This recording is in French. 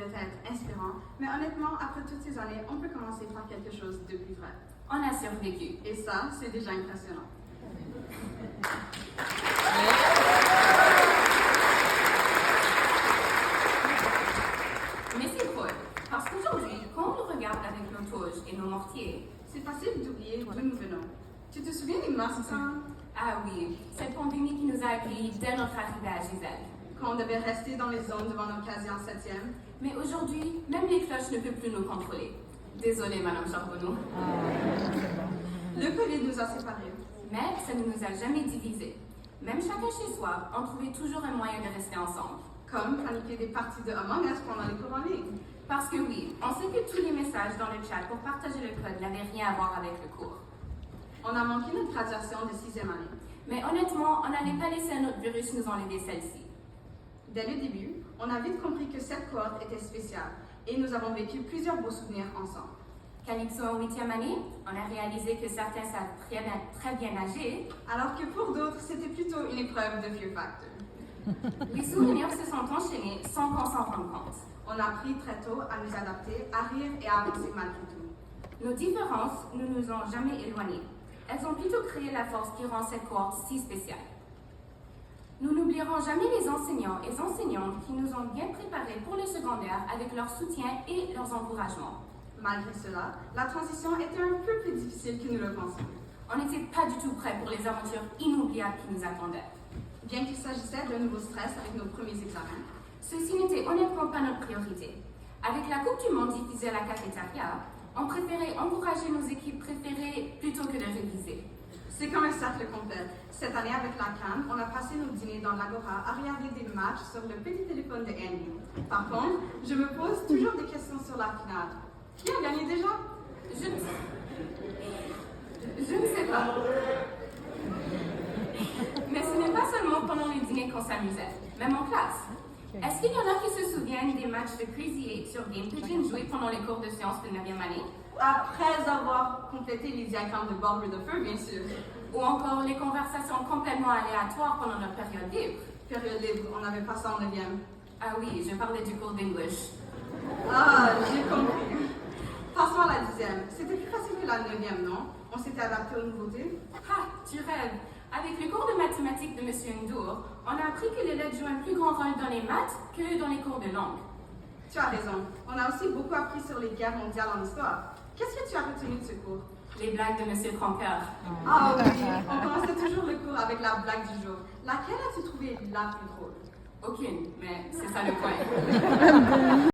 devait être inspirant, mais honnêtement, après toutes ces années, on peut commencer par quelque chose de plus vrai. On a survécu. Et ça, c'est déjà impressionnant. Mais c'est faux, parce qu'aujourd'hui, quand on regarde avec nos touches et nos mortiers, C'est facile d'oublier d'où nous venons. Tu te souviens des masques, Sarah? ah oui, cette pandémie qui nous a accueillis dès notre arrivée à Gisèle. Quand on devait rester dans les zones devant nos casiers en 7e? Mais aujourd'hui, même les cloches ne peuvent plus nous contrôler. Désolée, Madame Charbonneau. Le Covid nous a séparés. Mais ça ne nous a jamais divisés. Même chacun chez soi, on trouvait toujours un moyen de rester ensemble. Comme planifier des parties de Among Us pendant les cours en ligne. Parce que oui, on sait que tous les messages dans le chat pour partager le code n'avaient rien à voir avec le cours. On a manqué notre graduation de 6e année. Mais honnêtement, on n'allait pas laisser un autre virus nous enlever celle-ci. Dès le début, on a vite compris que cette cohorte était spéciale et nous avons vécu plusieurs beaux souvenirs ensemble. Calypso en 8e année, on a réalisé que certains savent très bien nager. Alors que pour d'autres, c'était plutôt une épreuve de Fear Factor. Les souvenirs se sont enchaînés sans qu'on s'en rende compte. On a appris très tôt à nous adapter, à rire et à avancer malgré tout. Nos différences ne nous ont jamais éloignés. Elles ont plutôt créé la force qui rend cette cohorte si spéciale. Nous n'oublierons jamais les enseignants et enseignantes qui nous ont bien préparés pour le secondaire avec leur soutien et leurs encouragements. Malgré cela, la transition était un peu plus difficile que nous le pensions. On n'était pas du tout prêts pour les aventures inoubliables qui nous attendaient. Bien qu'il s'agissait d'un nouveau stress avec nos premiers examens, Ceci n'était honnêtement pas notre priorité. Avec la Coupe du Monde diffusée à la cafétéria, on préférait encourager nos équipes préférées plutôt que de réviser. c'est comme un cercle complet. Cette année, avec la CAN, on a passé nos dîners dans l'Agora à regarder des matchs sur le petit téléphone de Annie. Par contre, je me pose toujours des questions sur la finale. Qui a gagné déjà? Je ne sais pas. Mais ce n'est pas seulement pendant les dîners qu'on s'amusait, même en classe. Est-ce qu'il y en a qui se souviennent des matchs de Crazy 8 sur Game Pigeon joués pendant les cours de sciences de 9e année? Après avoir complété les diagrammes de Bob de feu, bien sûr. Ou encore les conversations complètement aléatoires pendant notre période libre? Période libre, on n'avait pas ça en 9e. Ah oui, je parlais du cours d'English. Ah, j'ai compris. Passons à la 10e. C'était plus facile que la 9e, non? On s'était adapté aux nouveautés. Ah, tu rêves! Avec le cours de mathématiques de M. Ndour, on a appris que les lettres jouent un plus grand rôle dans les maths que dans les cours de langue. Tu as raison. On a aussi beaucoup appris sur les guerres mondiales en histoire. Qu'est-ce que tu as retenu de ce cours? Les blagues de M. Francoeur. Ah oui, on commençait toujours le cours avec la blague du jour. Laquelle as-tu trouvé la plus drôle? Aucune, mais c'est ça le point.